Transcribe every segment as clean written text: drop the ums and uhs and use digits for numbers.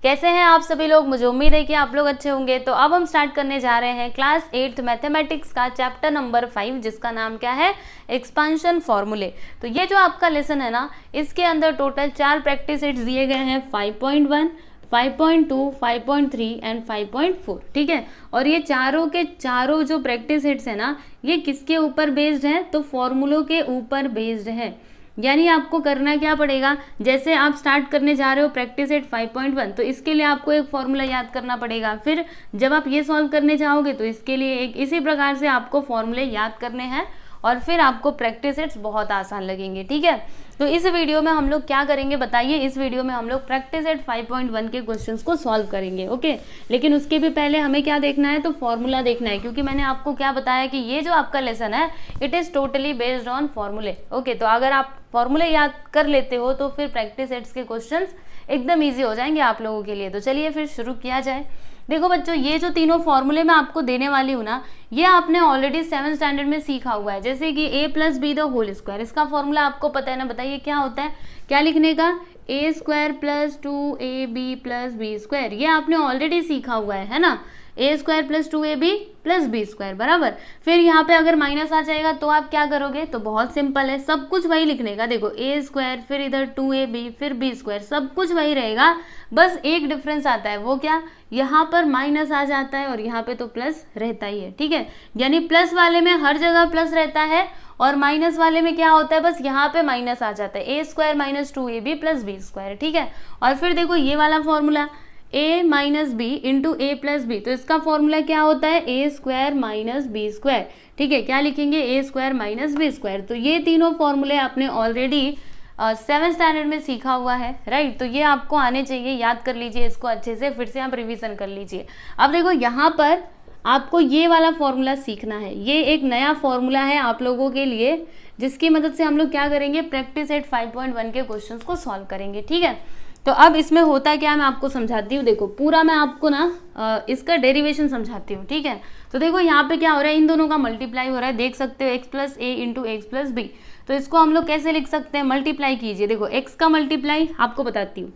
कैसे हैं आप सभी लोग। मुझे उम्मीद है कि आप लोग अच्छे होंगे। तो अब हम स्टार्ट करने जा रहे हैं क्लास 8th मैथमेटिक्स का चैप्टर नंबर 5, जिसका नाम क्या है, एक्सपांशन फॉर्मूले। तो ये जो आपका लेसन है ना, इसके अंदर टोटल 4 प्रैक्टिस सेट्स दिए गए हैं, 5.1, 5.2, 5.3 एंड 5.4। ठीक है, और ये चारों के चारों जो प्रैक्टिस सेट्स है ना, ये किसके ऊपर बेस्ड है, तो फॉर्मूलों के ऊपर बेस्ड है। यानी आपको करना क्या पड़ेगा, जैसे आप स्टार्ट करने जा रहे हो प्रैक्टिस एट 5.1, तो इसके लिए आपको एक फॉर्मूला याद करना पड़ेगा। फिर जब आप ये सॉल्व करने जाओगे तो इसके लिए एक इसी प्रकार से आपको फॉर्मूले याद करने हैं और फिर आपको प्रैक्टिस सेट्स बहुत आसान लगेंगे। ठीक है, तो इस वीडियो में हम लोग क्या करेंगे बताइए। इस वीडियो में हम लोग प्रैक्टिस एट 5.1 के क्वेश्चंस को सॉल्व करेंगे। ओके, लेकिन उसके भी पहले हमें क्या देखना है, तो फॉर्मूला देखना है, क्योंकि मैंने आपको क्या बताया कि ये जो आपका लेसन है it is totally based on फॉर्मूले। ओके, तो अगर आप फॉर्मूले याद कर लेते हो तो फिर प्रैक्टिस सेट्स के क्वेश्चंस एकदम ईजी हो जाएंगे आप लोगों के लिए। तो चलिए फिर शुरू किया जाए। देखो बच्चों, ये जो तीनों फॉर्मूले मैं आपको देने वाली हूँ ना, ये आपने ऑलरेडी 7th स्टैंडर्ड में सीखा हुआ है। जैसे कि a plus B the whole square, इसका फॉर्मूला आपको पता है ना। बताइए क्या होता है, क्या लिखने का, a square plus 2ab plus B square. ये आपने ऑलरेडी सीखा हुआ है ना, a square plus 2ab plus B square बराबर। फिर यहाँ पे अगर माइनस आ जाएगा तो आप क्या करोगे, तो बहुत सिंपल है, सब कुछ वही लिखने का। देखो a स्क्वायर, फिर इधर 2ab, फिर b स्क्वायर, सब कुछ वही रहेगा। बस एक डिफरेंस आता है, वो क्या, यहाँ पर माइनस आ जाता है और यहाँ पे तो प्लस रहता ही है। ठीक है, यानी प्लस वाले में हर जगह प्लस रहता है और माइनस वाले में क्या होता है, बस यहाँ पे माइनस आ जाता है, a square minus 2ab plus B square. ठीक है, और फिर देखो ये वाला formula a minus B into A plus B, तो इसका फॉर्मूला क्या होता है, a square minus B square. ठीक है, क्या लिखेंगे, a square minus B square. तो ये तीनों फॉर्मूले आपने ऑलरेडी 7th स्टैंडर्ड में सीखा हुआ है, राइट। तो ये आपको आने चाहिए, याद कर लीजिए इसको अच्छे से, फिर से आप रिवीजन कर लीजिए। अब देखो यहाँ पर आपको ये वाला फॉर्मूला सीखना है। ये एक नया फॉर्मूला है आप लोगों के लिए, जिसकी मदद से हम लोग क्या करेंगे, प्रैक्टिस एट 5.1 के क्वेश्चंस को सॉल्व करेंगे। ठीक है, तो अब इसमें होता क्या, मैं आपको समझाती हूँ। देखो पूरा मैं आपको ना इसका डेरिवेशन समझाती हूँ। ठीक है, तो देखो यहाँ पे क्या हो रहा है, इन दोनों का मल्टीप्लाई हो रहा है, देख सकते हो, x प्लस ए इंटू एक्स प्लस बी। तो इसको हम लोग कैसे लिख सकते हैं, मल्टीप्लाई कीजिए। देखो x का मल्टीप्लाई आपको बताती हूँ,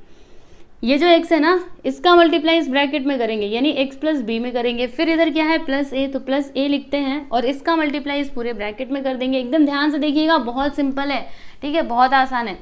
ये जो x है ना, इसका मल्टीप्लाई इस ब्रैकेट में करेंगे, यानी x प्लस बी में करेंगे। फिर इधर क्या है, प्लस a, तो प्लस a लिखते हैं और इसका मल्टीप्लाई इस पूरे ब्रैकेट में कर देंगे। एकदम ध्यान से देखिएगा, बहुत सिंपल है। ठीक है, बहुत आसान है।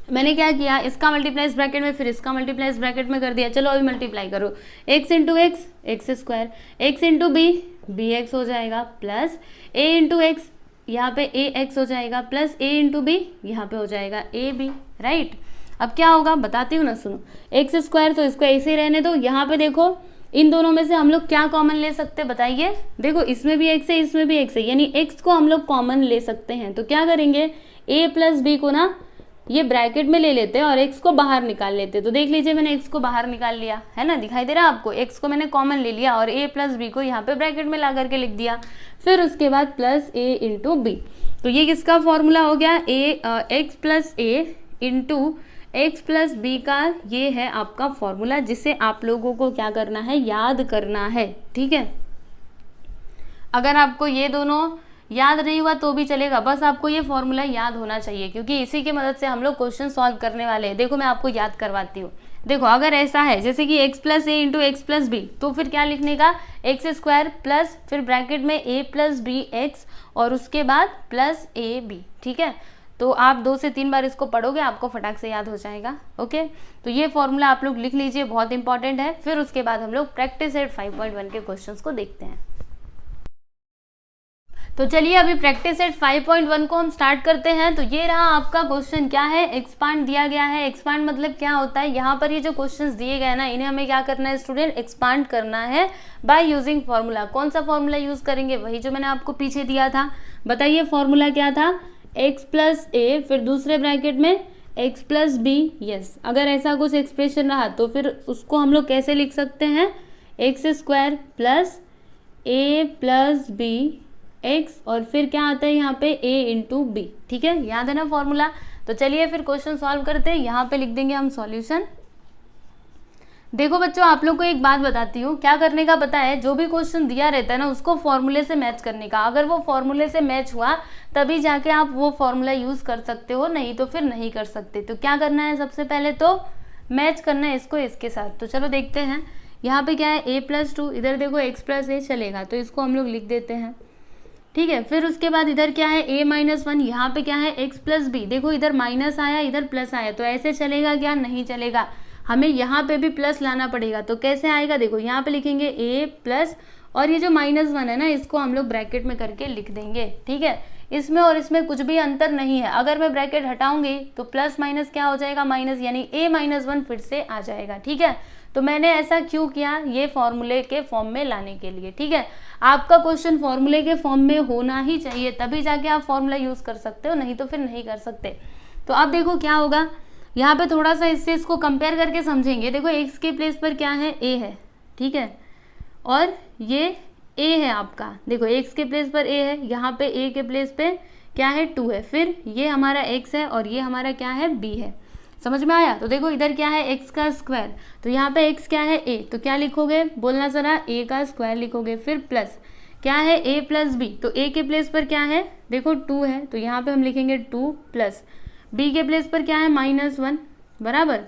मैंने क्या किया, इसका मल्टीप्लाई इस ब्रैकेट में, फिर इसका मल्टीप्लाई इस ब्रैकेट में कर दिया। चलो अभी मल्टीप्लाई करो, x into X, X square, x into B, B X हो जाएगा, प्लस a इंटू एक्स, यहाँ पे a एक्स हो जाएगा, प्लस a इंटू बी, यहाँ पे हो जाएगा a बी, राइट। अब क्या होगा बताती हूँ ना, सुनो, एक्स स्क्वायर, तो इसको ऐसे ही रहने दो। यहाँ पे देखो इन दोनों में से हम लोग क्या कॉमन ले सकते हैं बताइए। देखो इसमें भी x है, इसमें भी x है, यानी x को हम लोग कॉमन ले सकते हैं। तो क्या करेंगे, a प्लस बी को ना ये ब्रैकेट में ले लेते हैं और x को बाहर निकाल लेते हैं। तो देख लीजिए मैंने x को बाहर निकाल लिया है ना, दिखाई दे रहा है आपको, x को मैंने कॉमन ले लिया और a प्लस बी को यहाँ पे ब्रैकेट में ला करके लिख दिया। फिर उसके बाद प्लस a इंटू बी, तो ये किसका फॉर्मूला हो गया, एक्स प्लस ए इंटू एक्स प्लस बी का ये है आपका फॉर्मूला, जिसे आप लोगों को क्या करना है, याद करना है। ठीक है, अगर आपको ये दोनों याद नहीं हुआ तो भी चलेगा, बस आपको ये फॉर्मूला याद होना चाहिए, क्योंकि इसी की मदद से हम लोग क्वेश्चन सॉल्व करने वाले हैं। देखो मैं आपको याद करवाती हूँ। देखो अगर ऐसा है जैसे कि x प्लस ए इंटू एक्स प्लस बी, तो फिर क्या लिखने का, एक्स स्क्वायर प्लस फिर ब्रैकेट में a प्लस बी एक्स और उसके बाद प्लस ए बी। ठीक है, तो आप 2 से 3 बार इसको पढ़ोगे, आपको फटाक से याद हो जाएगा। ओके, तो ये फॉर्मूला आप लोग लिख लीजिए, बहुत इंपॉर्टेंट है। फिर उसके बाद हम लोग प्रैक्टिस एट 5.1 के क्वेश्चंस को देखते हैं। तो चलिए अभी प्रैक्टिस एट 5.1 को हम स्टार्ट करते हैं। तो ये रहा आपका क्वेश्चन, क्या है, एक्सपांड दिया गया है। एक्सपांड मतलब क्या होता है, यहाँ पर ये जो क्वेश्चंस दिए गए ना, इन्हें हमें क्या करना है स्टूडेंट, एक्सपांड करना है बाय यूजिंग फॉर्मूला। कौन सा फॉर्मूला यूज करेंगे, वही जो मैंने आपको पीछे दिया था। बताइए फॉर्मूला क्या था, x प्लस ए, फिर दूसरे ब्रैकेट में x प्लस बी। यस, अगर ऐसा कुछ एक्सप्रेशन रहा तो फिर उसको हम लोग कैसे लिख सकते हैं, एक्स स्क्वायर प्लस ए प्लस बी एक्स और फिर क्या आता है यहाँ पे a इंटू बी। ठीक है, याद है ना फॉर्मूला। तो चलिए फिर क्वेश्चन सॉल्व करते हैं। यहाँ पे लिख देंगे हम सॉल्यूशन। देखो बच्चों, आप लोग को एक बात बताती हूँ, क्या करने का पता है, जो भी क्वेश्चन दिया रहता है ना उसको फॉर्मूले से मैच करने का। अगर वो फॉर्मूले से मैच हुआ तभी जाके आप वो फॉर्मूला यूज कर सकते हो, नहीं तो फिर नहीं कर सकते। तो क्या करना है, सबसे पहले तो मैच करना है इसको इसके साथ। तो चलो देखते हैं, यहाँ पे क्या है a+2, इधर देखो x+a चलेगा, तो इसको हम लोग लिख देते हैं, ठीक है। फिर उसके बाद इधर क्या है a-1, यहाँ पे क्या है x+b, देखो इधर माइनस आया इधर प्लस आया, तो ऐसे चलेगा क्या, नहीं चलेगा, हमें यहाँ पे भी प्लस लाना पड़ेगा। तो कैसे आएगा, देखो यहाँ पे लिखेंगे a+ और ये जो -1 है ना, इसको हम लोग ब्रैकेट में करके लिख देंगे, ठीक है। इसमें और इसमें कुछ भी अंतर नहीं है, अगर मैं ब्रैकेट हटाऊंगी तो प्लस माइनस क्या हो जाएगा, माइनस, यानी a-1 फिर से आ जाएगा, ठीक है। तो मैंने ऐसा क्यों किया, ये फॉर्मूले के फॉर्म में लाने के लिए, ठीक है। आपका क्वेश्चन फॉर्मूले के फॉर्म में होना ही चाहिए, तभी जाके आप फॉर्मूला यूज कर सकते हो, नहीं तो फिर नहीं कर सकते। तो अब देखो क्या होगा, यहाँ पे थोड़ा सा इससे इसको कंपेयर करके समझेंगे। देखो x के प्लेस पर क्या है, a है, ठीक है, और ये a है आपका, देखो x के प्लेस पर a है, यहाँ पे a के प्लेस पे क्या है 2 है, फिर ये हमारा x है और ये हमारा क्या है b है, समझ में आया। तो देखो इधर क्या है x का स्क्वायर, तो यहाँ पे x क्या है a, तो क्या लिखोगे, बोलना जरा, a का स्क्वायर लिखोगे, फिर प्लस क्या है a+b, तो a के प्लेस पर क्या है, देखो 2 है, तो यहाँ पे हम लिखेंगे 2 प्लस b के प्लेस पर क्या है -1 बराबर,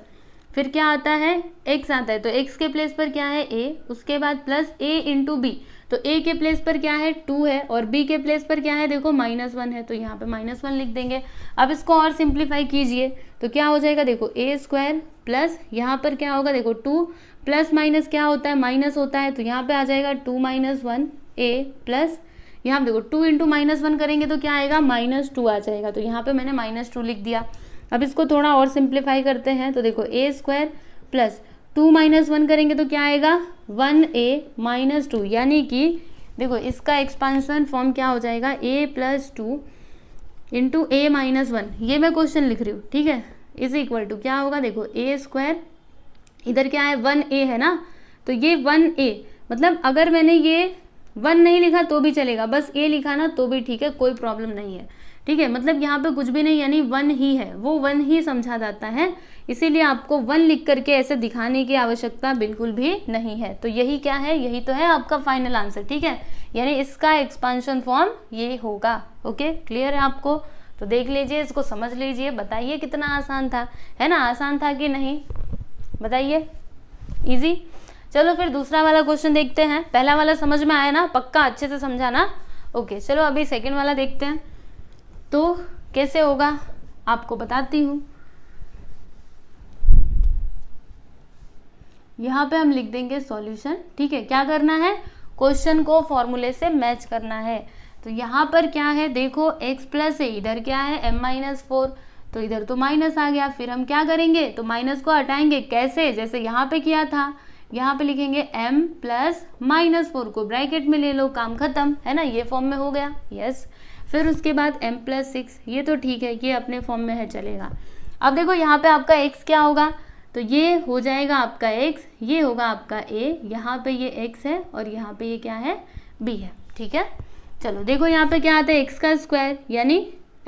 फिर क्या आता है x आता है, तो x के प्लेस पर क्या है a, उसके बाद प्लस a इंटू b, तो a के प्लेस पर क्या है 2 है और b के प्लेस पर क्या है, देखो -1 है, तो यहाँ पे -1 लिख देंगे। अब इसको और सिंप्लीफाई कीजिए तो क्या हो जाएगा, देखो a² प्लस यहाँ पर क्या होगा, देखो 2 प्लस माइनस क्या होता है, माइनस होता है, तो यहाँ पे आ जाएगा 2 - 1 a प्लस यहाँ पे देखो 2 इंटू -1 करेंगे तो क्या आएगा, -2 आ जाएगा, तो यहाँ पे मैंने -2 लिख दिया। अब इसको थोड़ा और सिंप्लीफाई करते हैं, तो देखो a² प्लस 2 - 1 करेंगे तो क्या आएगा 1a - 2, यानी कि देखो इसका एक्सपांशन फॉर्म क्या हो जाएगा, a+2 इंटू a - 1, ये मैं क्वेश्चन लिख रही हूँ, ठीक है, इज इक्वल टू क्या होगा, देखो a², इधर क्या है 1a है ना, तो ये 1a, मतलब अगर मैंने ये 1 नहीं लिखा तो भी चलेगा, बस a लिखा ना तो भी ठीक है, कोई प्रॉब्लम नहीं है, ठीक है। मतलब यहाँ पे कुछ भी नहीं, यानी 1 ही है, वो 1 ही समझा जाता है, इसीलिए आपको 1 लिख करके ऐसे दिखाने की आवश्यकता बिल्कुल भी नहीं है। तो यही क्या है, यही तो है आपका फाइनल आंसर, ठीक है, यानी इसका एक्सपांशन फॉर्म ये होगा। ओके, क्लियर है आपको, तो देख लीजिए, इसको समझ लीजिए, बताइए कितना आसान था, है ना, आसान था कि नहीं, बताइए, इजी। चलो फिर दूसरा वाला क्वेश्चन देखते हैं, पहला वाला समझ में आया ना, पक्का अच्छे से समझाना। ओके, चलो अभी सेकंड वाला देखते हैं, तो कैसे होगा आपको बताती हूँ। यहाँ पे हम लिख देंगे सॉल्यूशन, ठीक है, क्या करना है, क्वेश्चन को फॉर्मूले से मैच करना है। तो यहाँ पर क्या है, देखो x+a, इधर क्या है m-4, तो इधर तो माइनस आ गया, फिर हम क्या करेंगे, तो माइनस को हटाएंगे, कैसे, जैसे यहाँ पे किया था, यहाँ पे लिखेंगे m प्लस -4 को ब्रैकेट में ले लो, काम खत्म, है ना, ये फॉर्म में हो गया, यस। फिर उसके बाद m+6, ये तो ठीक है, ये अपने फॉर्म में है, चलेगा। अब देखो यहाँ पे आपका x क्या होगा, तो ये हो जाएगा आपका x, ये होगा आपका a, यहाँ पे ये x है और यहाँ पे ये क्या है, b है, ठीक है। चलो देखो यहाँ पे क्या आता है, x का स्क्वायर यानी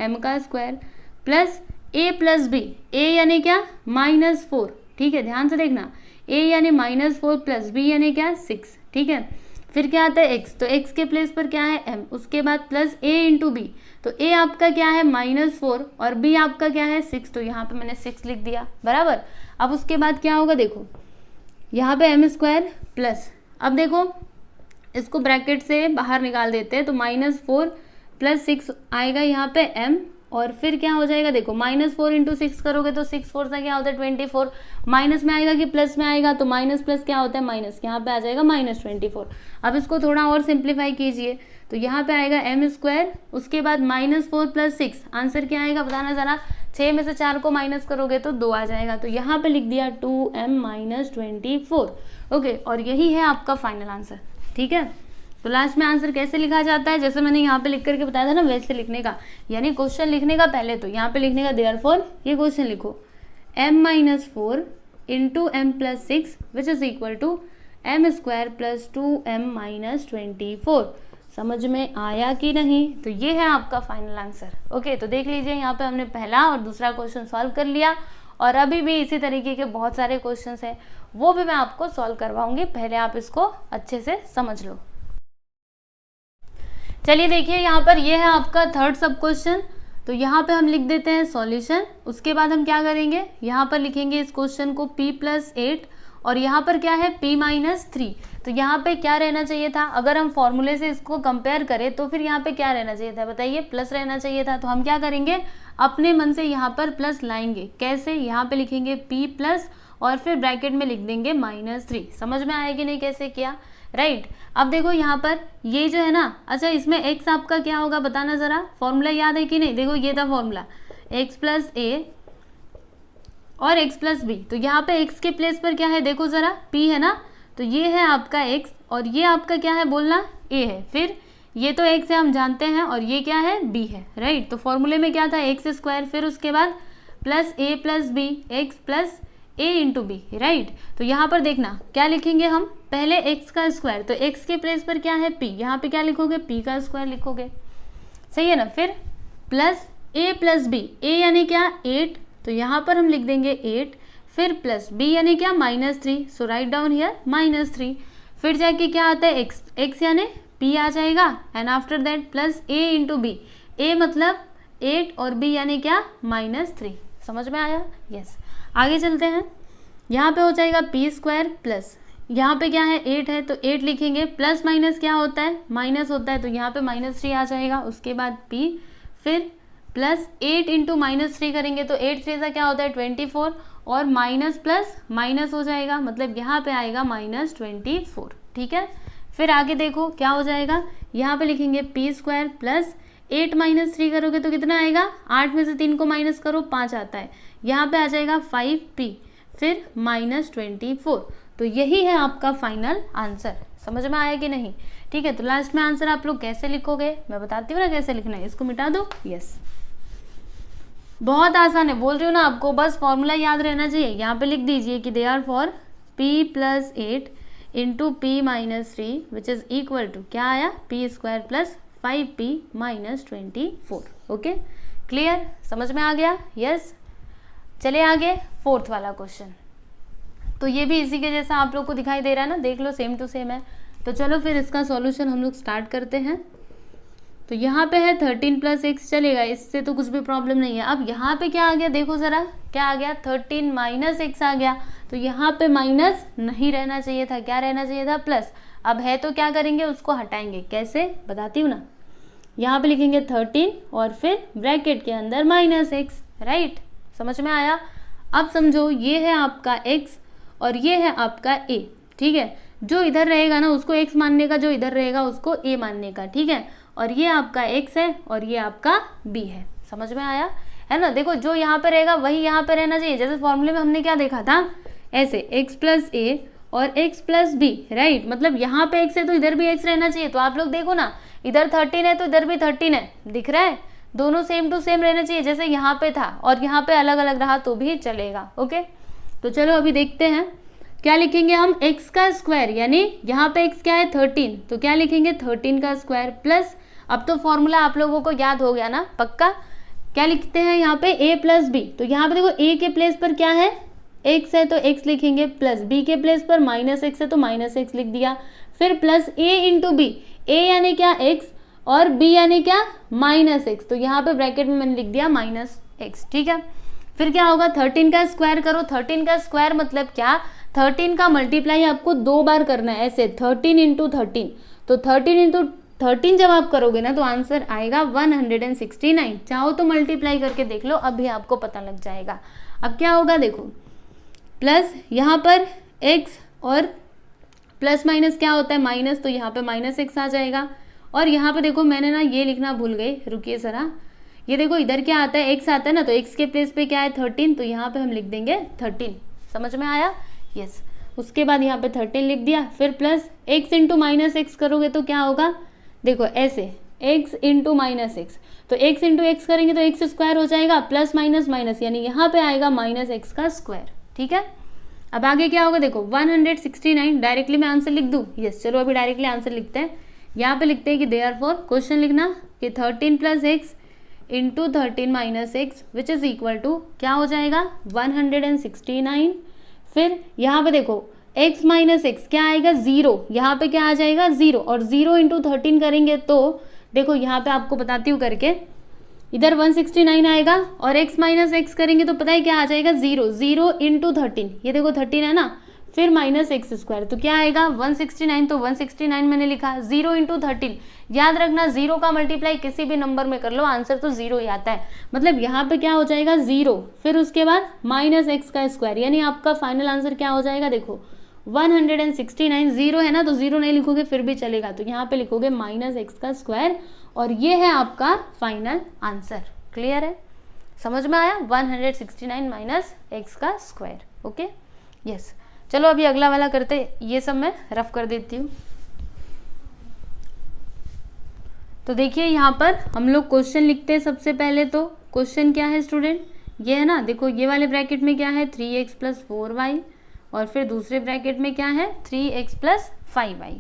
m का square plus a plus b, a यानी क्या -4, ठीक है, ध्यान से देखना, a यानी -4 प्लस b यानी क्या 6, ठीक है। फिर क्या आता है x, तो x के प्लेस पर क्या है m, उसके बाद प्लस a इंटू b, तो a आपका क्या है -4 और b आपका क्या है 6, तो यहाँ पे मैंने 6 लिख दिया, बराबर। अब उसके बाद क्या होगा, देखो यहाँ पे m² प्लस, अब देखो इसको ब्रैकेट से बाहर निकाल देते हैं, तो -4 प्लस 6 आएगा यहाँ पे m, और फिर क्या हो जाएगा, देखो -4 इंटू 6 करोगे तो 6 4 सा क्या होता है 24, माइनस में आएगा कि प्लस में आएगा, तो माइनस प्लस क्या होता है माइनस, यहाँ पे आ जाएगा -24। अब इसको थोड़ा और सिंप्लीफाई कीजिए, तो यहाँ पे आएगा m², उसके बाद -4 प्लस 6, आंसर क्या आएगा बताना जरा, 6 में से 4 को माइनस करोगे तो 2 आ जाएगा, तो यहाँ पे लिख दिया 2m - 24। ओके, और यही है आपका फाइनल आंसर, ठीक है। तो लास्ट में आंसर कैसे लिखा जाता है, जैसे मैंने यहाँ पे लिख करके बताया था ना, वैसे लिखने का, यानी क्वेश्चन लिखने का पहले तो यहाँ पे लिखने का देयरफॉर ये क्वेश्चन लिखो, m-4 into m+6 which is equal to m² plus 2m - 24। समझ में आया कि नहीं, तो ये है आपका फाइनल आंसर। ओके, तो देख लीजिए यहाँ पे हमने पहला और दूसरा क्वेश्चन सॉल्व कर लिया, और अभी भी इसी तरीके के बहुत सारे क्वेश्चंस हैं, वो भी मैं आपको सॉल्व करवाऊंगी, पहले आप इसको अच्छे से समझ लो। चलिए देखिए यहाँ पर ये है आपका थर्ड सब क्वेश्चन, तो यहाँ पे हम लिख देते हैं सॉल्यूशन। उसके बाद हम क्या करेंगे, यहाँ पर लिखेंगे इस क्वेश्चन को p+8 और यहाँ पर क्या है p-3। तो यहाँ पे क्या रहना चाहिए था, अगर हम फॉर्मूले से इसको कंपेयर करें तो फिर यहाँ पे क्या रहना चाहिए था, बताइए, प्लस रहना चाहिए था। तो हम क्या करेंगे, अपने मन से यहाँ पर प्लस लाएंगे। कैसे, यहाँ पे लिखेंगे p+ और फिर ब्रैकेट में लिख देंगे -3। समझ में आएगी नहीं कैसे किया, राइट। अब देखो यहाँ पर ये जो है ना, अच्छा इसमें x आपका क्या होगा बताना ज़रा, फॉर्मूला याद है कि नहीं। देखो ये था फॉर्मूला x+a और x+b। तो यहाँ पे x के प्लेस पर क्या है, देखो ज़रा p है ना, तो ये है आपका x और ये आपका क्या है बोलना, a है। फिर ये तो x है हम जानते हैं और ये क्या है, b है, राइट। तो फॉर्मूले में क्या था, x², फिर उसके बाद +a+b, x +a × b, right. तो यहाँ पर देखना क्या लिखेंगे हम, पहले x का स्क्वायर, तो x के प्लेस पर क्या है p, यहाँ पे क्या लिखोगे, p का स्क्वायर लिखोगे, सही है ना। फिर +a+b, a यानी क्या 8, तो यहाँ पर हम लिख देंगे 8, फिर +b यानी क्या -3, सो राइट डाउन हियर -3। फिर जाके क्या आता है x यानी p आ जाएगा and after that +a × b, a मतलब 8 और b यानी क्या -3। समझ में आया, यस। आगे चलते हैं, यहाँ पे हो जाएगा p² प्लस, यहाँ पे क्या है 8 है तो 8 लिखेंगे, प्लस माइनस क्या होता है, माइनस होता है, तो यहाँ पे -3 आ जाएगा। उसके बाद p, फिर +8 × -3 करेंगे तो 8 3 से क्या होता है 24 और माइनस प्लस माइनस हो जाएगा, मतलब यहाँ पे आएगा -24, ठीक है। फिर आगे देखो क्या हो जाएगा, यहाँ पे लिखेंगे p² प्लस 8 - 3 करोगे तो कितना आएगा, 8 में से 3 को माइनस करो 5 आता है, यहाँ पे आ जाएगा 5p, फिर -24। तो यही है आपका फाइनल आंसर। समझ में आया कि नहीं, ठीक है। तो लास्ट में आंसर आप लोग कैसे लिखोगे, मैं बताती हूँ ना कैसे लिखना है। इसको मिटा दो, यस, बहुत आसान है, बोल रही हूँ ना आपको, बस फॉर्मूला याद रहना चाहिए। यहाँ पे लिख दीजिए कि they are for p+8 × p-3 which is equal to क्या आया, p² plus 5p -24। Okay, clear, समझ में आ गया, यस। चलिए आगे, फोर्थ वाला क्वेश्चन। तो ये भी इसी के जैसा आप लोग को दिखाई दे रहा है ना, देख लो सेम टू सेम है। तो चलो फिर इसका सॉल्यूशन हम लोग स्टार्ट करते हैं। तो यहाँ पे है 13 + x, चलेगा, इससे तो कुछ भी प्रॉब्लम नहीं है। अब यहाँ पे क्या आ गया, देखो ज़रा क्या आ गया, 13 - x आ गया। तो यहाँ पे माइनस नहीं रहना चाहिए था, क्या रहना चाहिए था, प्लस। अब है तो क्या करेंगे, उसको हटाएंगे, कैसे बताती हूँ ना। यहाँ पे लिखेंगे 13 और फिर ब्रैकेट के अंदर -x, राइट, समझ में आया। अब समझो ये है आपका x और ये है आपका a, ठीक है। जो इधर रहेगा ना उसको x मानने का, जो इधर रहेगा उसको a मानने का, ठीक है। और ये आपका x है और ये आपका b है, समझ में आया है ना। देखो जो यहाँ पे रहेगा वही यहाँ पे रहना चाहिए। जैसे फॉर्मूले में हमने क्या देखा था, ऐसे x + a और x + b, राइट। मतलब यहाँ पे x है तो इधर भी x रहना चाहिए। तो आप लोग देखो ना, इधर 13 है तो इधर भी 13 है, दिख रहा है, दोनों सेम टू सेम रहना चाहिए। जैसे यहाँ पे था और यहाँ पे अलग अलग रहा तो भी चलेगा, ओके। तो चलो अभी देखते हैं क्या लिखेंगे हम, x का स्क्वायर, यानी यहाँ पे x क्या है 13, तो क्या लिखेंगे 13 का स्क्वायर प्लस, अब तो फॉर्मूला आप लोगों को याद हो गया ना पक्का। क्या लिखते हैं यहाँ पे a + b, तो यहाँ पे देखो a के प्लेस पर क्या है, x है तो x लिखेंगे, प्लस b के प्लेस पर -x है तो -x लिख दिया, फिर प्लस a × b, a यानी क्या x और b यानी क्या -x, तो यहाँ पे ब्रैकेट में मैंने लिख दिया -x, ठीक है। फिर क्या होगा, 13 का स्क्वायर करो, 13 का स्क्वायर मतलब क्या, 13 का मल्टीप्लाई आपको 2 बार करना है, ऐसे 13 × 13, तो 13 × 13 जब आप करोगे ना तो आंसर आएगा 169। चाहो तो मल्टीप्लाई करके देख लो, अभी आपको पता लग जाएगा। अब क्या होगा देखो, प्लस यहाँ पर x और प्लस माइनस क्या होता है माइनस, तो यहाँ पे -x आ जाएगा। और यहाँ पे देखो मैंने ना ये लिखना भूल गई, रुकिए ज़रा, ये देखो इधर क्या आता है x आता है ना, तो x के प्लेस पे क्या है 13, तो यहाँ पे हम लिख देंगे 13, समझ में आया, यस। उसके बाद यहाँ पे 13 लिख दिया, फिर प्लस x × -x करोगे तो क्या होगा, देखो ऐसे x × -x, तो x × x करेंगे तो x² हो जाएगा, प्लस माइनस माइनस, यानी यहाँ पे आएगा -x का स्क्वायर, ठीक है। अब आगे क्या होगा देखो 169, डायरेक्टली मैं आंसर लिख दूँ, यस। चलो अभी डायरेक्टली आंसर लिखते हैं। यहाँ पे लिखते हैं कि देयरफॉर, क्वेश्चन लिखना कि 13 + x × 13 - x which is equal to क्या हो जाएगा 169। फिर यहाँ पे देखो x - x क्या आएगा 0, यहाँ पे क्या आ जाएगा 0, और 0 × 13 करेंगे तो देखो यहाँ पे आपको बताती हूँ करके, इधर 169 आएगा और x माइनस एक्स करेंगे तो पता है क्या आ जाएगा, 0, 0 इंटू 13, ये देखो 13 है ना, फिर माइनस एक्स स्क्वायर, तो क्या आएगा 169, तो 169 मैंने लिखा, 0 इंटू 13, याद रखना 0 का मल्टीप्लाई किसी भी नंबर में कर लो आंसर तो 0 ही आता है, मतलब यहाँ पे क्या हो जाएगा 0, फिर उसके बाद माइनस एक्स का स्क्वायर, यानी आपका फाइनल आंसर क्या हो जाएगा, देखो 169, 0 है ना तो 0 नहीं लिखोगे फिर भी चलेगा, तो यहाँ पे लिखोगे माइनस एक्स का स्क्वायर, और ये है आपका फाइनल आंसर। क्लियर है, समझ में आया, 169 माइनस एक्स का स्क्वायर। Okay, yes. चलो अभी अगला वाला करते, ये सब मैं रफ कर देती हूँ। तो देखिए यहाँ पर हम लोग क्वेश्चन लिखते हैं। सबसे पहले तो क्वेश्चन क्या है स्टूडेंट, ये है ना, देखो ये वाले ब्रैकेट में क्या है 3x प्लस 4y, और फिर दूसरे ब्रैकेट में क्या है 3x प्लस 5y।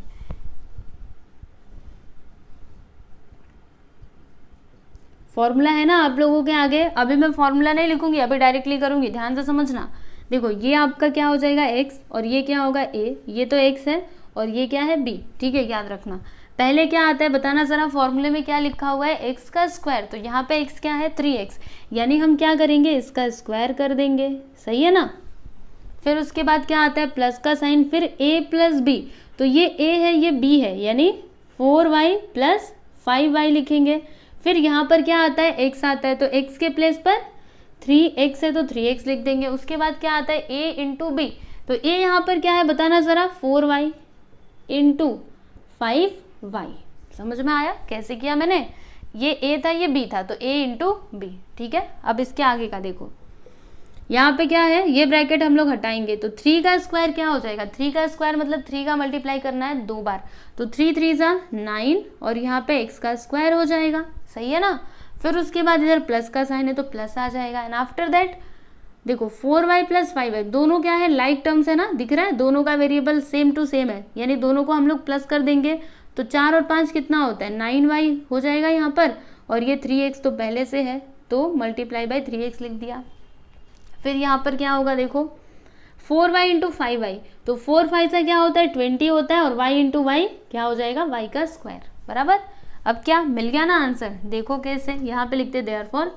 फॉर्मूला है ना आप लोगों के आगे, अभी मैं फॉर्मूला नहीं लिखूंगी, अभी डायरेक्टली करूंगी, ध्यान से समझना। देखो ये आपका क्या हो जाएगा x, और ये क्या होगा a, ये तो x है और ये क्या है b, ठीक है, याद रखना। पहले क्या आता है बताना जरा, फॉर्मूले में क्या लिखा हुआ है x का स्क्वायर, तो यहाँ पे x क्या है 3x, यानी हम क्या करेंगे इसका स्क्वायर कर देंगे, सही है ना। फिर उसके बाद क्या आता है प्लस का साइन, फिर a प्लस b, तो ये a है ये b है, यानी 4y प्लस 5y लिखेंगे। फिर यहाँ पर क्या आता है x आता है, तो x के प्लेस पर 3x है तो 3x लिख देंगे। उसके बाद क्या आता है a इंटू बी, तो a यहाँ पर क्या है बताना ज़रा 4y इंटू 5y। समझ में आया कैसे किया मैंने, ये a था ये b था, तो a इंटू बी, ठीक है। अब इसके आगे का देखो, यहाँ पे क्या है, ये ब्रैकेट हम लोग हटाएंगे तो 3 का स्क्वायर क्या हो जाएगा, 3 का स्क्वायर मतलब 3 का मल्टीप्लाई करना है 2 बार, तो 3 3 9, और यहाँ पे x का स्क्वायर हो जाएगा, सही है ना। फिर उसके बाद इधर प्लस का साइन है तो प्लस आ जाएगा, एंड आफ्टर दैट देखो 4y प्लस 5y, दोनों क्या है लाइक टर्म्स है ना, दिख रहा है, दोनों का वेरिएबल सेम टू सेम है, यानी दोनों को हम लोग प्लस कर देंगे, तो 4 और 5 कितना होता है 9y हो जाएगा यहाँ पर, और ये 3x तो पहले से है तो मल्टीप्लाई बाई 3x लिख दिया। फिर यहाँ पर क्या होगा देखो 4y इंटू 5y, तो 4 5 से क्या होता है 20 होता है, और y इंटू वाई क्या हो जाएगा y का स्क्वायर, बराबर। अब क्या मिल गया ना आंसर, देखो कैसे, यहाँ पे लिखते देयरफॉर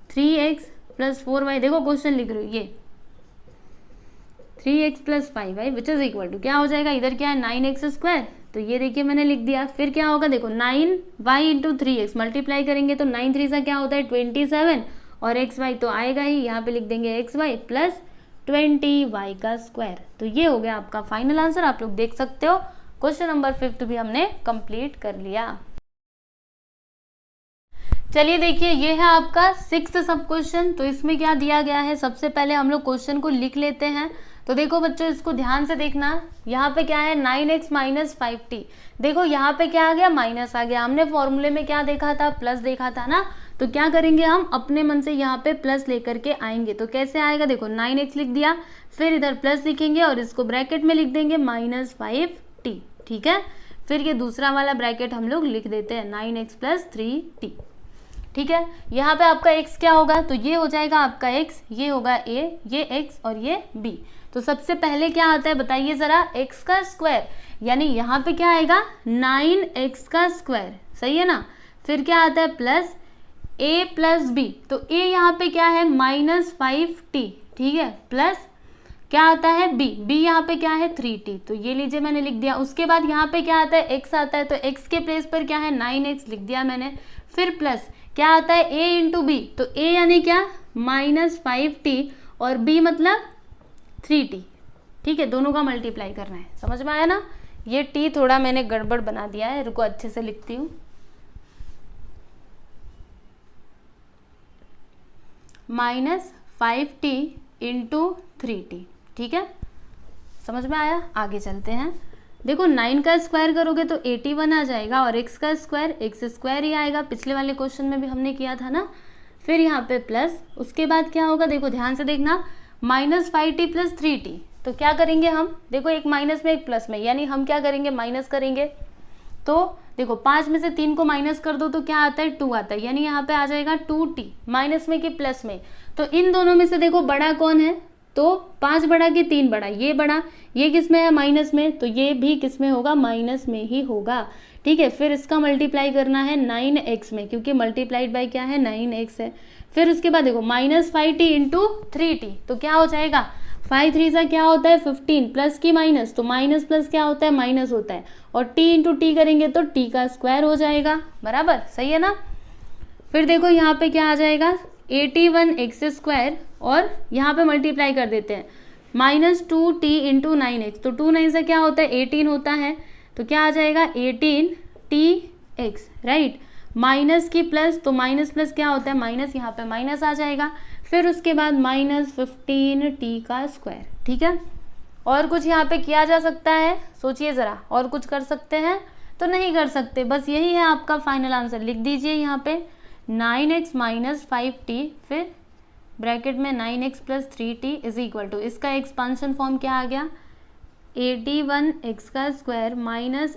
3x प्लस 4y, देखो क्वेश्चन लिख रही हूँ ये 3x plus 5y which is equal to क्या हो जाएगा, इधर क्या है 9x स्क्वायर, तो ये देखिए मैंने लिख दिया। फिर क्या होगा देखो 9y इंटू 3x मल्टीप्लाई करेंगे तो 9 3 से क्या होता है 27, और xy तो आएगा ही, यहाँ पे लिख देंगे xy प्लस 20y का स्क्वायर। तो ये हो गया आपका फाइनल आंसर, आप लोग देख सकते हो। क्वेश्चन नंबर 5 भी हमने कंप्लीट कर लिया। चलिए देखिए ये है आपका 6th सब क्वेश्चन। तो इसमें क्या दिया गया है, सबसे पहले हम लोग क्वेश्चन को लिख लेते हैं। तो देखो बच्चों इसको ध्यान से देखना, यहाँ पे क्या है 9x माइनस 5t, देखो यहाँ पे क्या आ गया माइनस आ गया, हमने फॉर्मूले में क्या देखा था प्लस देखा था ना, तो क्या करेंगे हम अपने मन से यहाँ पे प्लस लेकर के आएंगे। तो कैसे आएगा देखो 9x लिख दिया, फिर इधर प्लस लिखेंगे और इसको ब्रैकेट में लिख देंगे माइनस 5t, ठीक है। फिर ये दूसरा वाला ब्रैकेट हम लोग लिख देते हैं 9x प्लस 3t, ठीक है। यहाँ पे आपका x क्या होगा, तो ये हो जाएगा आपका x, ये होगा a, ये x और ये b। तो सबसे पहले क्या आता है बताइए जरा, x का स्क्वायर, यानी यहाँ पे क्या आएगा 9x का स्क्वायर, सही है ना। फिर क्या आता है प्लस a प्लस b, तो a यहाँ पे क्या है माइनस 5t, ठीक है, प्लस क्या आता है b, b यहाँ पे क्या है 3t, तो ये लीजिए मैंने लिख दिया। उसके बाद यहाँ पे क्या आता है x आता है, तो x के प्लेस पर क्या है 9x लिख दिया मैंने। फिर प्लस क्या आता है a इंटू बी, तो a यानी क्या माइनस 5t और b मतलब 3t, ठीक है, दोनों का मल्टीप्लाई करना है, समझ में आया ना। ये t थोड़ा मैंने गड़बड़ बना दिया है, रुको अच्छे से लिखती हूँ, माइनस 5t इंटू 3t, ठीक है, समझ में आया। आगे चलते हैं, देखो 9 का स्क्वायर करोगे तो 81 आ जाएगा, और x का स्क्वायर x स्क्वायर ही आएगा, पिछले वाले क्वेश्चन में भी हमने किया था ना। फिर यहाँ पे प्लस, उसके बाद क्या होगा देखो ध्यान से देखना, माइनस 5t प्लस 3t, तो क्या करेंगे हम देखो एक माइनस में एक प्लस में, यानी हम क्या करेंगे माइनस करेंगे। तो देखो 5 में से 3 को माइनस कर दो तो क्या आता है 2 आता है, यानी यहाँ पे आ जाएगा 2t, माइनस में कि प्लस में। तो इन दोनों में से देखो बड़ा कौन है, तो 5 बढ़ा कि 3 बढ़ा, ये बढ़ा, ये किस में है माइनस में, तो ये भी किस में होगा माइनस में ही होगा। ठीक है, फिर इसका मल्टीप्लाई करना है 9x में, क्योंकि मल्टीप्लाइड बाई क्या है 9x है। फिर उसके बाद देखो -5t इंटू 3t, तो क्या हो जाएगा 5 3 सा क्या होता है 15 प्लस की माइनस, तो माइनस प्लस क्या होता है माइनस होता है, और t इंटू टी करेंगे तो t का स्क्वायर हो जाएगा, बराबर सही है ना। फिर देखो यहाँ पे क्या आ जाएगा 81x², और यहाँ पे मल्टीप्लाई कर देते हैं -2t इंटू 9x, तो 2 9 से क्या होता है 18 होता है, तो क्या आ जाएगा 18tx, राइट। माइनस की प्लस, तो माइनस प्लस क्या होता है माइनस, यहाँ पे माइनस आ जाएगा। फिर उसके बाद -15t का स्क्वायर। ठीक है, और कुछ यहाँ पे किया जा सकता है, सोचिए ज़रा, और कुछ कर सकते हैं तो नहीं कर सकते, बस यही है आपका फाइनल आंसर। लिख दीजिए यहाँ पे 9x - 5t, फिर ब्रैकेट में 9x + 3t is equal to, इसका एक्सपांशन फॉर्म क्या आ गया 81x² -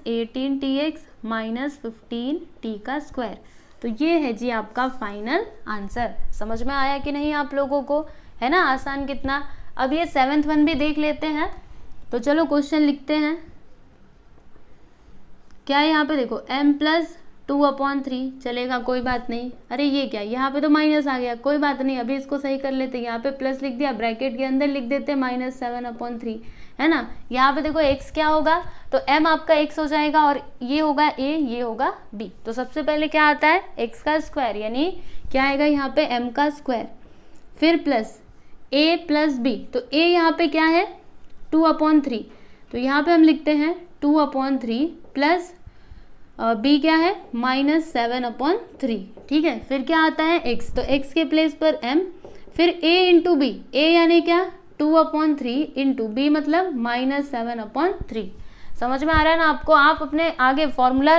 18tx - 15t का स्क्वायर। तो ये है जी आपका फाइनल आंसर। समझ में आया कि नहीं आप लोगों को, है ना आसान कितना। अब ये 7th वन भी देख लेते हैं, तो चलो क्वेश्चन लिखते हैं। क्या है यहाँ पे देखो m + 2/3 चलेगा, कोई बात नहीं। अरे ये क्या, यहाँ पे तो माइनस आ गया, कोई बात नहीं, अभी इसको सही कर लेते हैं। यहाँ पे प्लस लिख दिया, ब्रैकेट के अंदर लिख देते हैं -7/3, है ना। यहाँ पे देखो x क्या होगा, तो m आपका x हो जाएगा, और ये होगा a, ये होगा b। तो सबसे पहले क्या आता है x का स्क्वायर, यानी क्या आएगा यहाँ पे m का स्क्वायर, फिर प्लस a + b, तो a यहाँ पे क्या है 2/3, तो यहाँ पे हम लिखते हैं 2/3 प्लस b क्या है -7/3। ठीक है, फिर क्या आता है x, तो x के प्लेस पर m, फिर a इंटू b, a यानी क्या 2/3 इंटू b मतलब -7/3। समझ में आ रहा है ना आपको। आप अपने आगे फॉर्मूला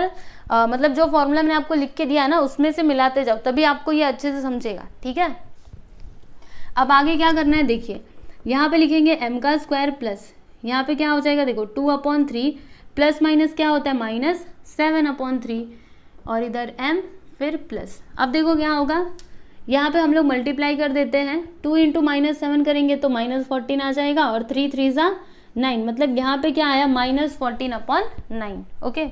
मतलब जो फॉर्मूला मैंने आपको लिख के दिया ना उसमें से मिलाते जाओ, तभी आपको ये अच्छे से समझेगा। ठीक है, अब आगे क्या करना है देखिए, यहाँ पे लिखेंगे m का स्क्वायर प्लस, यहाँ पे क्या हो जाएगा देखो 2/3 प्लस माइनस क्या होता है -7/3, और इधर m फिर प्लस। अब देखो क्या होगा, यहाँ पे हम लोग मल्टीप्लाई कर देते हैं, 2 इंटू -7 करेंगे तो -14 आ जाएगा, और 3 3 सा 9, मतलब यहाँ पे क्या आया -14/9। ओके,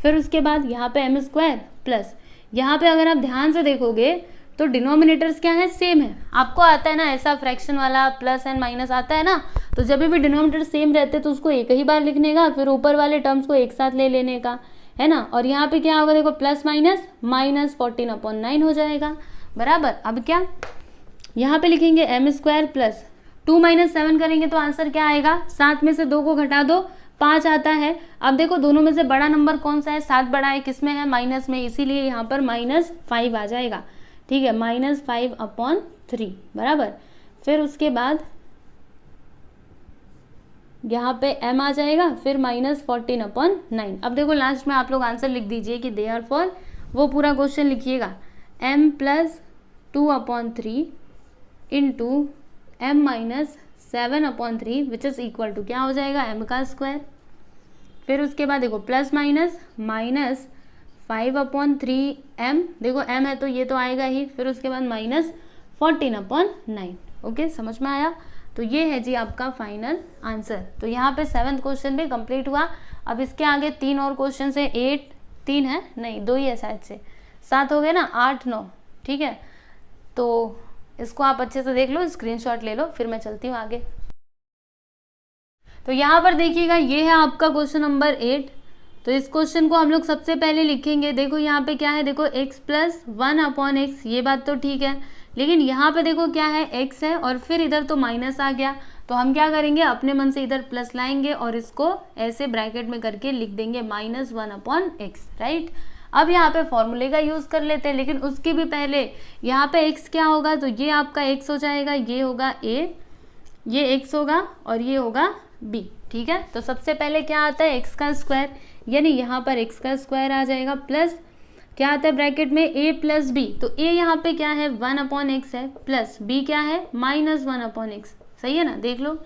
फिर उसके बाद यहाँ पे m² प्लस, यहाँ पे अगर आप ध्यान से देखोगे तो डिनोमिनेटर्स क्या है सेम है। आपको आता है ना ऐसा फ्रैक्शन वाला प्लस एंड माइनस आता है ना, तो जब भी डिनोमिनेटर सेम रहते तो उसको एक ही बार लिखने का, फिर ऊपर वाले टर्म्स को एक साथ ले लेने का, है ना। और यहाँ पे क्या होगा देखो प्लस माइनस -14/9 हो जाएगा, बराबर। अब क्या यहाँ पे लिखेंगे m² प्लस 2 - 7 करेंगे तो आंसर क्या आएगा, 7 में से 2 को घटा दो 5 आता है। अब देखो दोनों में से बड़ा नंबर कौन सा है, 7 बड़ा है, किस में है माइनस में, इसीलिए यहाँ पर -5 आ जाएगा। ठीक है, -5/3 बराबर। फिर उसके बाद यहाँ पे m आ जाएगा, फिर -14/9। अब देखो लास्ट में आप लोग आंसर लिख दीजिए कि देयरफॉर, वो पूरा क्वेश्चन लिखिएगा m + 2/3 into m - 7/3 which is equal to क्या हो जाएगा m का स्क्वायर। फिर उसके बाद देखो प्लस माइनस -5/3m, देखो m है तो ये तो आएगा ही, फिर उसके बाद -14/9। ओके, समझ में आया। तो ये है जी आपका फाइनल आंसर। तो यहाँ पे 7th क्वेश्चन भी कंप्लीट हुआ। अब इसके आगे 3 और क्वेश्चन है, 8 3 है नहीं 2 ही है शायद से, 7 हो गए ना, 8 9। ठीक है, तो इसको आप अच्छे से देख लो, स्क्रीनशॉट ले लो, फिर मैं चलती हूँ आगे। तो यहाँ पर देखिएगा ये है आपका क्वेश्चन नंबर 8। तो इस क्वेश्चन को हम लोग सबसे पहले लिखेंगे, देखो यहाँ पे क्या है, देखो x + 1/x, ये बात तो ठीक है, लेकिन यहाँ पे देखो क्या है x है और फिर इधर तो माइनस आ गया, तो हम क्या करेंगे अपने मन से इधर प्लस लाएंगे और इसको ऐसे ब्रैकेट में करके लिख देंगे -1/x, राइट। अब यहाँ पे फॉर्मूले का यूज़ कर लेते हैं, लेकिन उसके भी पहले यहाँ पे x क्या होगा, तो ये आपका x हो जाएगा, ये होगा a, ये x होगा और ये होगा b। ठीक है, तो सबसे पहले क्या आता है x का स्क्वायर, यानी यहाँ पर x का स्क्वायर आ जाएगा, प्लस क्या आता है ब्रैकेट में a + b, तो a यहाँ पे क्या है 1/x है, प्लस b क्या है -1/x, सही है ना, देख लो।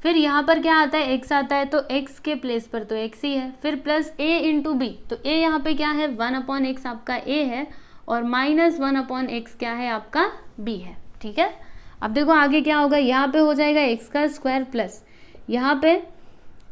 फिर यहाँ पर क्या आता है x आता है, तो x के प्लेस पर तो x ही है, फिर प्लस a इंटू b, तो a यहाँ पे क्या है 1/x आपका a है, और -1/x क्या है आपका b है। ठीक है, अब देखो आगे क्या होगा, यहाँ पे हो जाएगा एक्स का स्क्वायर प्लस, यहाँ पे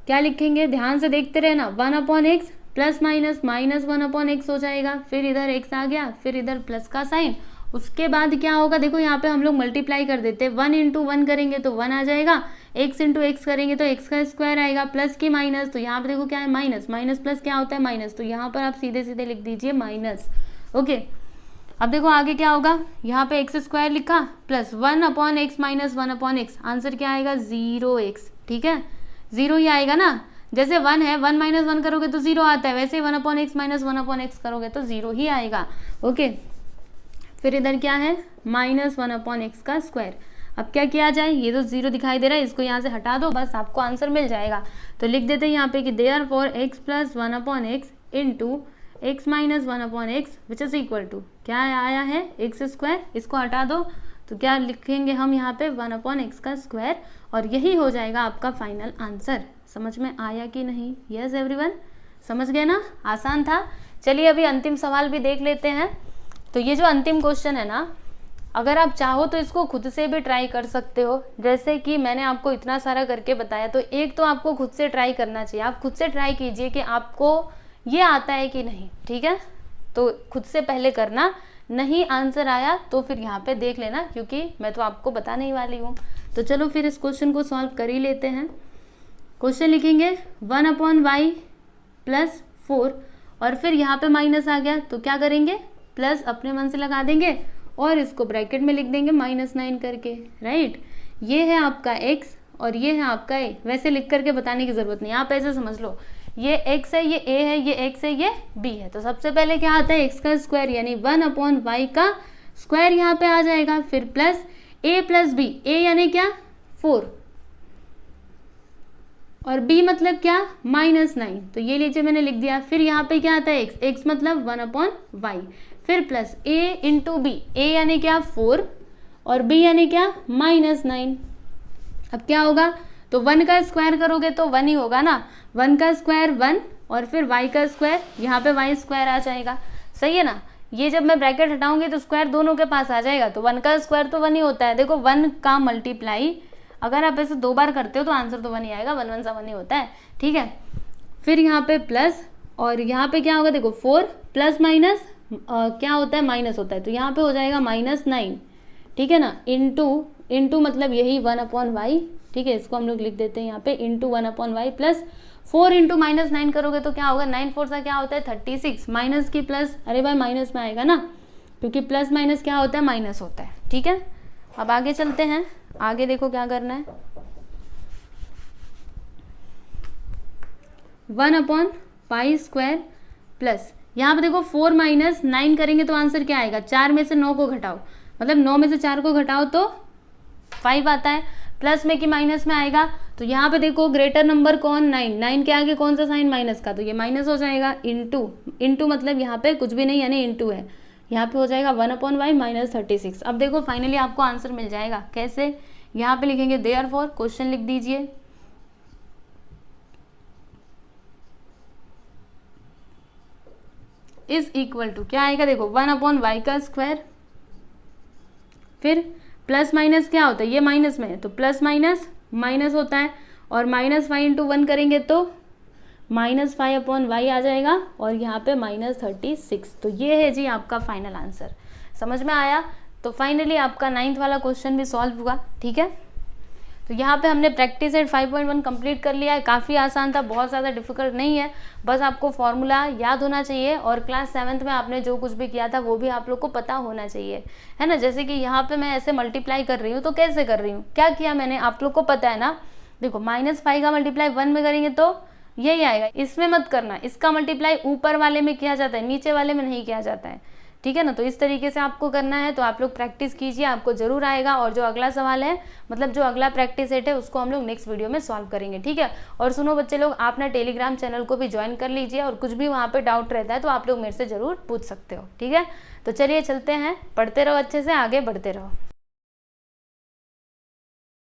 क्या लिखेंगे, ध्यान से देखते रहना, 1/x plus minus minus 1/x हो जाएगा, फिर इधर x आ गया, फिर इधर प्लस का साइन। उसके बाद क्या होगा, देखो यहाँ पे हम लोग मल्टीप्लाई कर देते हैं, 1 × 1 करेंगे तो 1 आ जाएगा, x × x करेंगे तो x का स्क्वायर आएगा, प्लस की माइनस, तो यहाँ पे देखो क्या है माइनस, माइनस प्लस क्या होता है माइनस, तो यहाँ पर आप सीधे सीधे लिख दीजिए माइनस। ओके, अब देखो आगे क्या होगा, यहाँ पे एक्स स्क्वायर लिखा plus 1/x minus 1/x, answer क्या आएगा 0x। ठीक है, 0 ही आएगा ना, जैसे 1 है, 1 - 1 करोगे तो 0 आता है, वैसे 1/x माइनस 1/x करोगे तो 0 ही आएगा। ओके, फिर इधर क्या है माइनस 1/x का स्क्वायर। अब क्या किया जाए, ये तो 0 दिखाई दे रहा है, इसको यहाँ से हटा दो, बस आपको आंसर मिल जाएगा। तो लिख देते हैं यहाँ पे कि therefore x + 1/x × x - 1/x which is equal to, क्या आया है x स्क्वायर, इसको हटा दो तो क्या लिखेंगे हम यहाँ पे 1/x का स्क्वायर, और यही हो जाएगा आपका फाइनल आंसर। समझ में आया कि नहीं? यस एवरीवन, समझ गए ना, आसान था। चलिए अभी अंतिम सवाल भी देख लेते हैं। तो ये जो अंतिम क्वेश्चन है ना, अगर आप चाहो तो इसको खुद से भी ट्राई कर सकते हो, जैसे कि मैंने आपको इतना सारा करके बताया, तो एक तो आपको खुद से ट्राई करना चाहिए, आप खुद से ट्राई कीजिए कि आपको ये आता है कि नहीं। ठीक है, तो खुद से पहले करना, नहीं आंसर आया तो फिर यहाँ पे देख लेना, क्योंकि मैं तो आपको बताने ही वाली हूँ। तो चलो फिर इस क्वेश्चन को सॉल्व कर ही लेते हैं। क्वेश्चन लिखेंगे 1/y + 4, और फिर यहाँ पे माइनस आ गया तो क्या करेंगे, प्लस अपने मन से लगा देंगे और इसको ब्रैकेट में लिख देंगे -9 करके, राइट। ये है आपका x और ये है आपका a, वैसे लिख करके बताने की ज़रूरत नहीं, आप ऐसे समझ लो, ये x है, ये a है, ये x है, ये b है। तो सबसे पहले क्या आता है, x का स्क्वायर यानी 1/y का स्क्वायर यहाँ पे आ जाएगा, फिर प्लस a + b, a यानी क्या 4 और b मतलब क्या -9, तो ये लीजिए मैंने लिख दिया। फिर यहाँ पे क्या आता है x मतलब 1/y, फिर प्लस a × b, a यानी क्या 4 और b यानी क्या -9। अब क्या होगा, तो 1 का स्क्वायर करोगे तो 1 ही होगा ना, 1 का स्क्वायर 1 और फिर y का स्क्वायर, यहाँ पे y स्क्वायर आ जाएगा, सही है ना। ये जब मैं ब्रैकेट हटाऊंगी तो स्क्वायर दोनों के पास आ जाएगा, तो 1 का स्क्वायर तो 1 ही होता है। देखो 1 का मल्टीप्लाई अगर आप ऐसे 2 बार करते हो तो आंसर तो 1 ही आएगा, 1 1 सा 1 ही होता है। ठीक है, फिर यहाँ पे प्लस और यहाँ पे क्या होगा, देखो 4 प्लस माइनस क्या होता है माइनस होता है, तो यहाँ पे हो जाएगा -9। ठीक है ना, इंटू मतलब यही 1/y। ठीक है, इसको हम लोग लिख देते हैं यहाँ पे इंटू 1/y प्लस 4 × -9 करोगे तो क्या होगा, 9 4 सा क्या होता है 36, माइनस की प्लस, अरे भाई माइनस में आएगा ना, क्योंकि प्लस माइनस क्या होता है माइनस होता है। ठीक है, अब आगे चलते हैं, आगे देखो क्या करना है, 1/π² प्लस यहाँ पे देखो 4 - 9 करेंगे तो आंसर क्या आएगा, 4 में से 9 को घटाओ, मतलब 9 में से 4 को घटाओ तो 5 आता है, प्लस में कि माइनस में आएगा। तो यहाँ पे देखो ग्रेटर नंबर कौन, 9 के आगे कौन सा साइन माइनस का, तो ये माइनस हो जाएगा। इंटू मतलब यहाँ पे कुछ भी नहीं यानी इंटू है, यहाँ पे हो जाएगा 1/y -36। अब देखो फाइनली आपको आंसर मिल जाएगा, कैसे, यहाँ पे लिखेंगे देयरफॉर, क्वेश्चन लिख दीजिए इज इक्वल टू, क्या आएगा देखो 1/y का स्क्वायर, फिर प्लस माइनस क्या होता है, ये माइनस में है तो प्लस माइनस माइनस होता है, और -5 × 1 करेंगे तो -5/y आ जाएगा, और यहाँ पे -36। तो ये है जी आपका फाइनल आंसर। समझ में आया? तो फाइनली आपका 9th वाला क्वेश्चन भी सॉल्व हुआ। ठीक है, तो यहाँ पे हमने प्रैक्टिस एट 5.1 कंप्लीट कर लिया है। काफ़ी आसान था, बहुत ज़्यादा डिफिकल्ट नहीं है, बस आपको फॉर्मूला याद होना चाहिए, और क्लास 7th में आपने जो कुछ भी किया था वो भी आप लोग को पता होना चाहिए, है ना। जैसे कि यहाँ पे मैं ऐसे मल्टीप्लाई कर रही हूँ तो कैसे कर रही हूँ, क्या किया मैंने, आप लोग को पता है ना। देखो -5 का मल्टीप्लाई 1 में करेंगे तो यही आएगा, इसमें मत करना, इसका मल्टीप्लाई ऊपर वाले में किया जाता है, नीचे वाले में नहीं किया जाता है। ठीक है ना, तो इस तरीके से आपको करना है, तो आप लोग प्रैक्टिस कीजिए, आपको जरूर आएगा। और जो अगला सवाल है, मतलब जो अगला प्रैक्टिस सेट है, उसको हम लोग नेक्स्ट वीडियो में सॉल्व करेंगे। ठीक है, और सुनो बच्चे लोग, आप ना टेलीग्राम चैनल को भी ज्वाइन कर लीजिए, और कुछ भी वहाँ पे डाउट रहता है तो आप लोग मेरे से जरूर पूछ सकते हो। ठीक है, तो चलिए चलते हैं, पढ़ते रहो अच्छे से, आगे बढ़ते रहो।